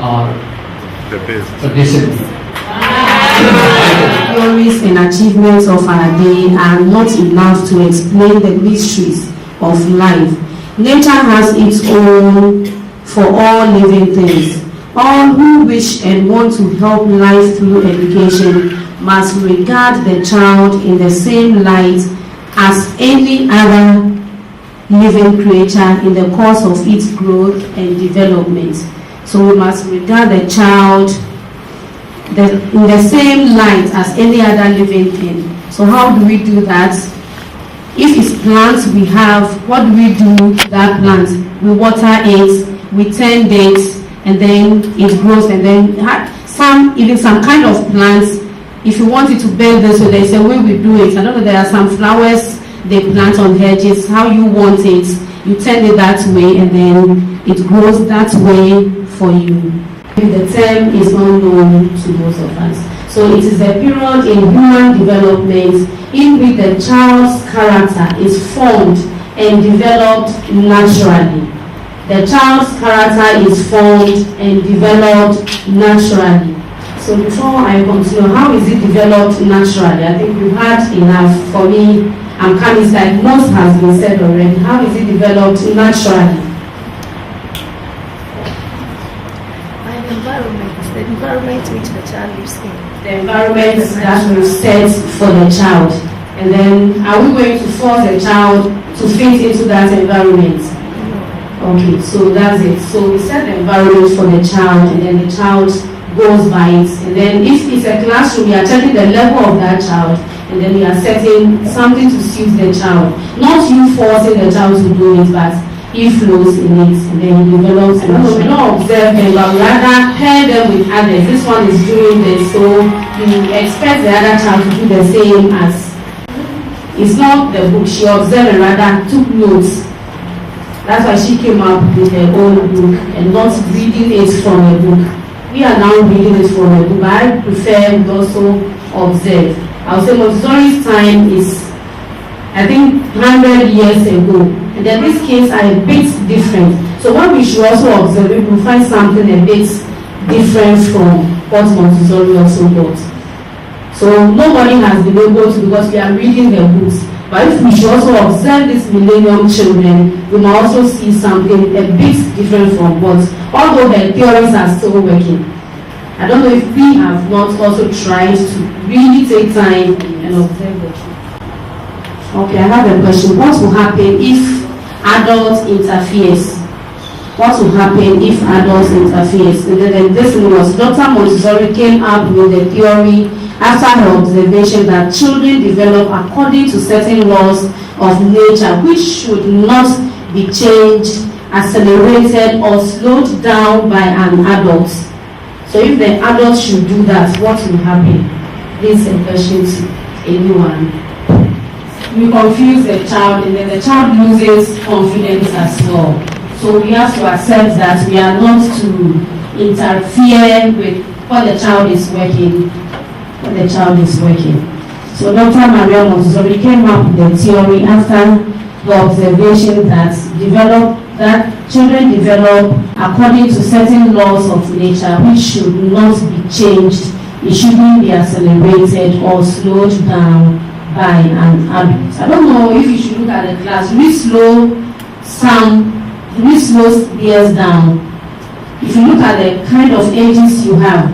are the best. the discipline. Theories and achievements of our day are not enough to explain the mysteries of life. Nature has its own for all living things. All who wish and want to help life through education must regard the child in the same light as any other living creature in the course of its growth and development. So we must regard the child in the same light as any other living thing. So how do we do that? If it's plants we have, what do we do with that plant? We water it, we tend it, and then it grows, and then even some kind of plants, if you want it to bend this way, there's a way we do it. I don't know, there are some flowers they plant on hedges, how you want it, you tend it that way, and then it grows that way for you. The term is unknown to most of us. So it is a period in human development in which the child's character is formed and developed naturally. The child's character is formed and developed naturally. So before I continue, how is it developed naturally? I think we've had enough. For me, I'm coming like most has been said already. How is it developed naturally? The environment which the child lives in. The environment that we set for the child. And then are we going to force the child to fit into that environment? Okay, so that's it. So we set the environment for the child, and then the child goes by it. And then if it's a classroom, we are checking the level of that child, and then we are setting something to suit the child. Not you forcing the child to do it, but he flows in it, and then he develops. We don't observe them, but we rather pair them with others. This one is doing this, so you expect the other child to do the same as. It's not the book. She observed and rather took notes. That's why she came up with her own book and not reading it from a book. We are now reading it from a book, but I prefer we also observe. I would say Montessori's time is, I think, 100 years ago. And then these kids are a bit different. So what we should also observe, we will find something a bit different from what Montessori also got. So nobody has been able to, because we are reading their books. But if we should also observe these millennium children, we might also see something a bit different from what, although their theories are still working. I don't know if we have not also tried to really take time and observe the children. Okay, I have a question. What will happen if adults interferes? What will happen if adults interferes? And then this was Dr. Montessori came up with the theory after her observation that children develop according to certain laws of nature which should not be changed, accelerated, or slowed down by an adult. So if the adult should do that, what will happen? This is a question to anyone. We confuse the child, and then the child loses confidence as well. So we have to accept that we are not to interfere with what the child is working. So Dr. Maria Montessori came up with the theory after the observation that children develop according to certain laws of nature which should not be changed. It shouldn't be accelerated or slowed down by an adult. I don't know if you should look at the class. We slow years down. If you look at the kind of ages you have,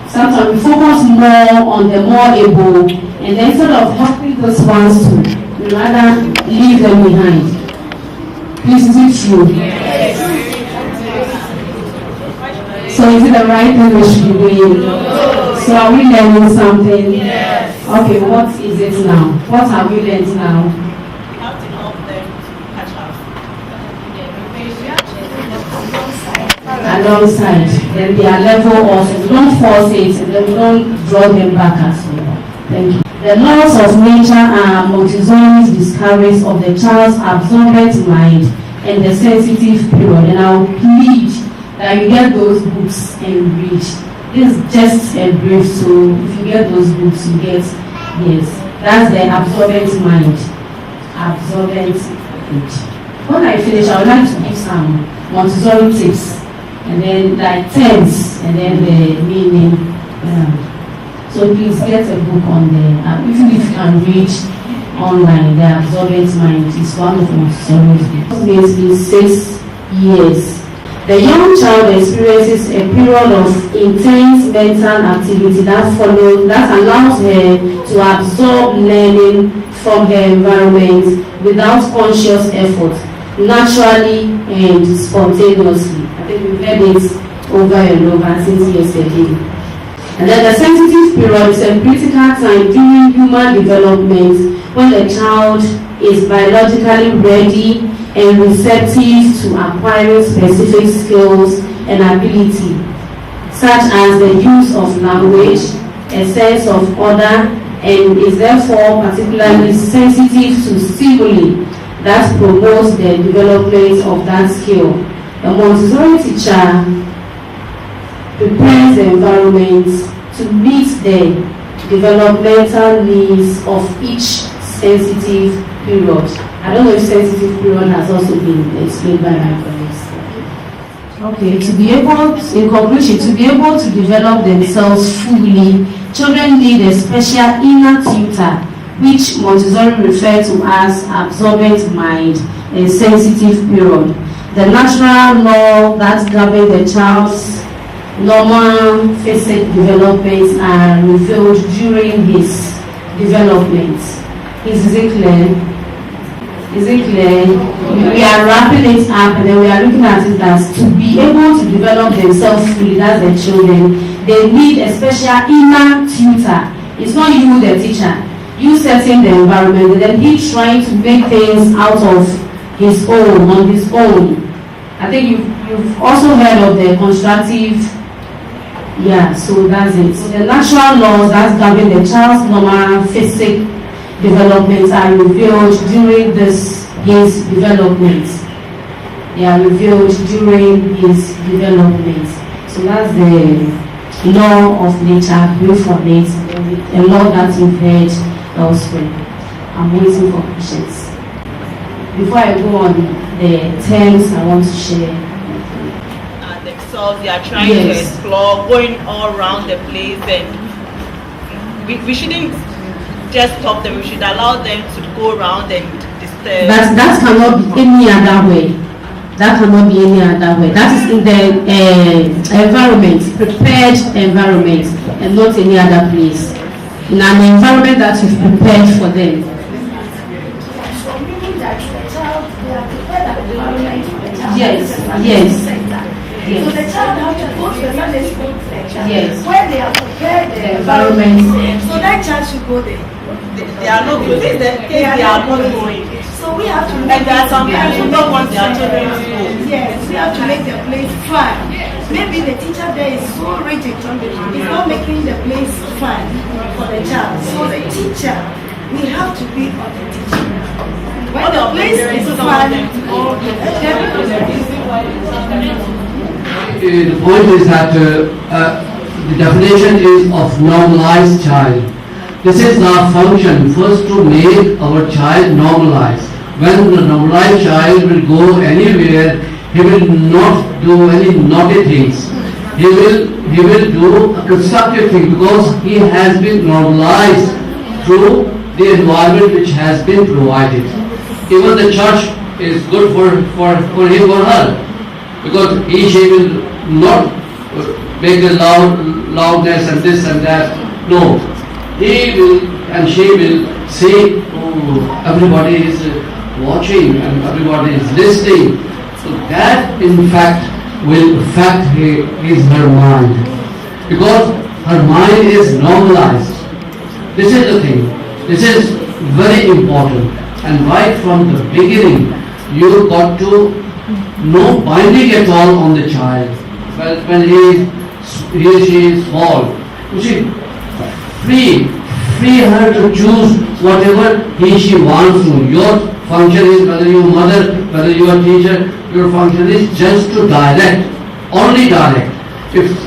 sometimes we focus more on the more able, and then instead of helping those ones to, we rather leave them behind. Please, is it true? Yes. So is it the right thing we should be doing? So are we learning something? Yes. Okay, what is it now? What have we learned now? You have to help them catch up. Alongside, then their level of, we don't force it, and then we don't draw them back as well. Thank you. The laws of nature are Montessori's discoveries of the child's absorbent mind and the sensitive period. And I will plead that you get those books and read. This is just a brief, so if you get those books, you get, yes, that's the absorbent mind. Absorbent mind. When I finish, I would like to give some Montessori tips. and then like tense, and then the meaning. So please get a book on there. Even if you can read online, the Absorbent Mind is one of Montessori's books. Basically 6 years. The young child experiences a period of intense mental activity that allows her to absorb learning from her environment without conscious effort, naturally and spontaneously. I think we've heard it over and over since yesterday. And then the sensitive period is a critical time during human development when the child is biologically ready and receptive to acquiring specific skills and ability, such as the use of language, a sense of order, and is therefore particularly sensitive to stimuli that promotes the development of that skill. A Montessori teacher prepares the environment to meet the developmental needs of each sensitive period. I don't know if sensitive period has also been explained by my colleagues. Okay, in conclusion, to be able to develop themselves fully, children need a special inner tutor, which Montessori referred to as absorbent mind, a sensitive period. The natural law that governs the child's normal physical developments are revealed during his development. Is it clear? Is it clear? We are wrapping it up and then we are looking at it as to be able to develop themselves fully, that's the children. They need a special inner tutor. It's not you, the teacher. You setting the environment and then he trying to make things out of his own, on his own. I think you've also heard of the constructive. Yeah, so that's it. So the natural laws that govern the child's normal physical developments are revealed during his development. They are revealed during his development. So that's the law of nature, brief on it, a law that you've heard elsewhere. I'm waiting for questions. Before I go on the terms I want to share. Themselves, they are trying to explore, going all around the place, and we shouldn't just stop them. We should allow them to go around and disturb. But that cannot be any other way. That cannot be any other way. That is in the environment, prepared environment, and not any other place. In an environment that you've prepared for them. So meaning that the child, they are prepared an environment for the child. Yes. So the child has to go to the Sunday school lecture where they are prepared the environment. So that child should go there. They are not going. They are not going. So we have to make. And there are some parents who don't want their children to go. Yes, we have to make the place fun. Maybe the teacher there is so rigid, it's not making the place fun for the child. So the teacher, we have to be on the teacher. When the place is fun, the point is that the definition is of normalized child. This is our function, first to make our child normalized. When the normalized child will go anywhere, he will not do any naughty things. He will do a constructive thing because he has been normalized through the environment which has been provided. Even the church is good for him or her, because she will not make a loudness and this and that. No, he will and she will say, oh, everybody is watching and everybody is listening. So that in fact will affect her mind, because her mind is normalized. This is the thing. This is very important. And right from the beginning, you got to no binding at all on the child. When he or she is small, you see, free her to choose whatever she wants to. Your function is, whether you are mother, whether you are teacher, your function is just to direct, only direct.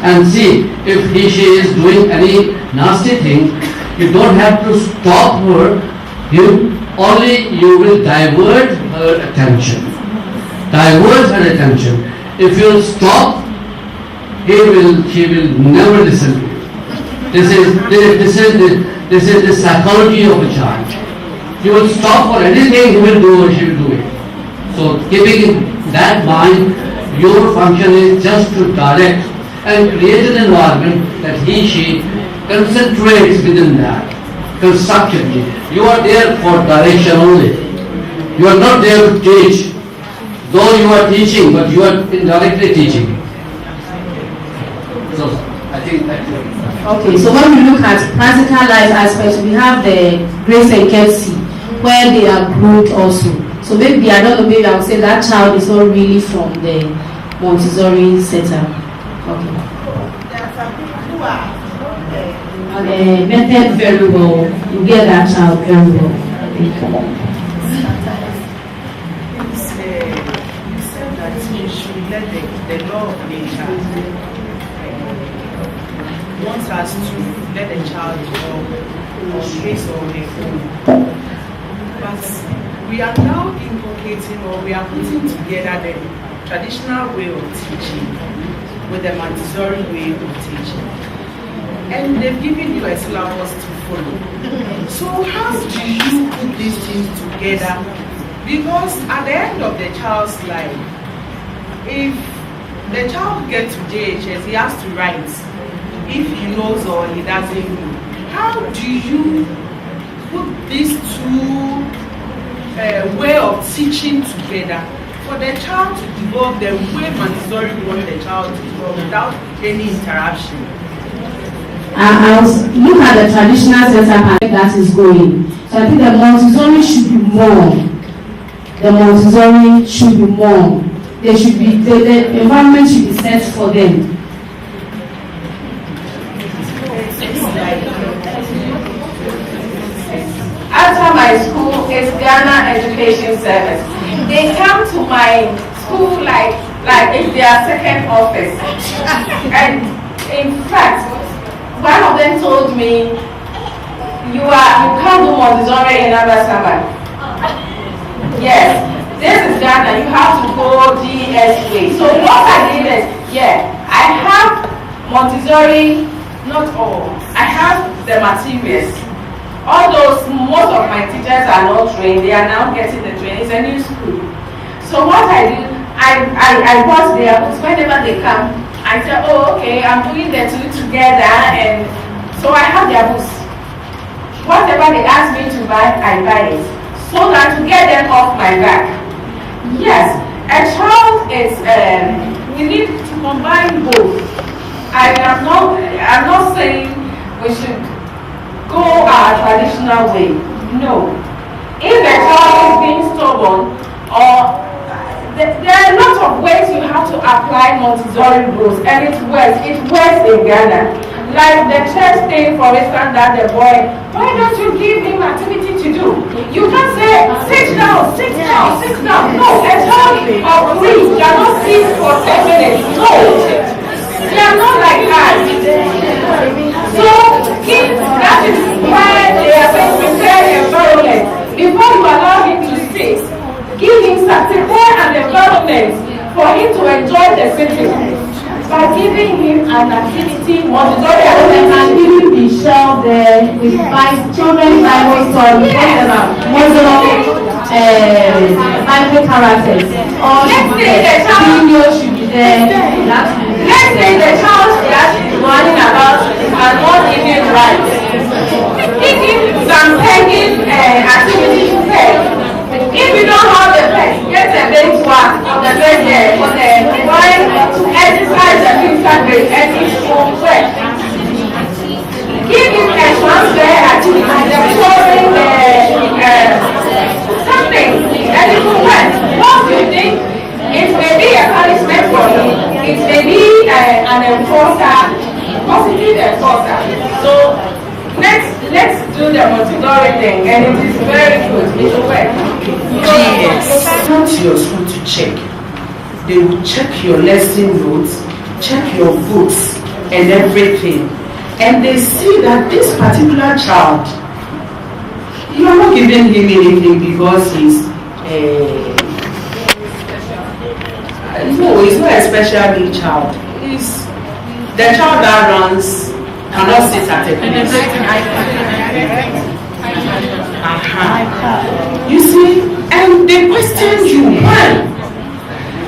And see, if she is doing any nasty thing, you don't have to stop her, only you will divert her attention. If you stop she will never listen to you. This is the psychology of a child. You will stop for anything, he will do or she will do it. So keeping in that mind, your function is just to direct and create an environment that she concentrates within that constructively. You are there for direction only. You are not there to teach. Though you are teaching, but you are indirectly teaching. So I think that's it. Okay, so when we look at practical life aspects, we have the grace and courtesy, where they are growth also. So maybe, I don't know, maybe I would say that child is not really from the Montessori setup. Okay. There are some people who are Method very well. You get that child very well. You said that you should let the law of nature wants us to let the child grow on his or her own. But we are now inculcating, or we are putting together the traditional way of teaching with the Montessori way of teaching. And they've given you a syllabus to follow. So how do you put these things together? Because at the end of the child's life, if the child gets to JHS, he has to write if he knows or he doesn't know. How do you put these two way of teaching together for the child to develop the way Montessori wants the child to develop without any interruption? I was look at the traditional setup and that is going. So I think the Montessori should be more. The Montessori should be more. They should be the environment should be set for them. After my school is Ghana Education Service. They come to my school like it's their second office. And in fact, one of them told me, you can't do Montessori in Abasaman. Yes, this is Ghana, you have to go GS way. So what I did is, I have Montessori, not all. I have the materials. Although most of my teachers are not trained, they are now getting the training. It's a new school. So what I do, I bought their books. Whenever they come, I say, oh, okay, I'm doing the two together, and so I have their books. Whatever they ask me to buy, I buy it, so that to get them off my back. Yes, a child is, we need to combine both. I'm not saying we should go our traditional way. No. If a child is being stubborn, or there are a lot of ways you have to apply Montessori rules, and it works in Ghana. Like the church thing, for instance, that the boy, why don't you give him activity to do? You can't say, sit down, sit down, sit down. No, a child of 3 cannot sit for 10 minutes. No. They are not like that. So, that is why they are going to prepare the environment. Before you allow him to sit, give him prepare an environment for him to enjoy the sitting. By giving him an activity, Montessori and giving the shelf there with children Bible stories, Bible characters. Or video should be there. Let's say the child that is running about and not even right. Give him some pegging activity to peg. If you don't have the peg, get a big one on the bed there for the boy to exercise the physical grade and his own work. Give him a transfer activity, showing something, and it will work. What do you think? It may be a punishment for him. It may be an enforcer, positive enforcer. So let's do the Montessori thing, and it is very good. It will work. Yes. Come to your school to check. They will check your lesson notes, check your books, and everything. And they see that this particular child, you are not giving him anything because he's no, he's not a special needs child. the child that runs cannot sit at a place. You see, and they question you why.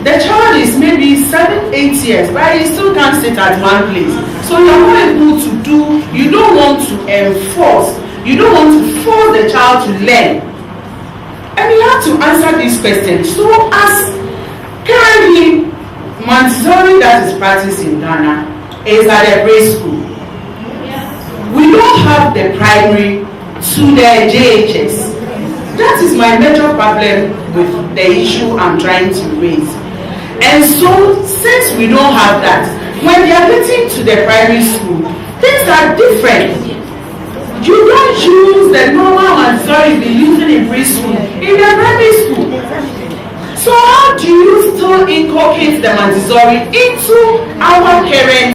The child is maybe 7, 8 years, but he still can't sit at one place. So you're not able to do, you don't want to enforce, you don't want to force the child to learn. And you have to answer these questions. So as currently, Montessori that is practiced in Ghana is at a preschool. We don't have the primary to the JHS. That is my major problem with the issue I'm trying to raise. And so, since we don't have that, when they are getting to the primary school, things are different. You don't use the normal Montessori you're using in preschool in the primary school. So how do you still inculcate the Montessori into our parents?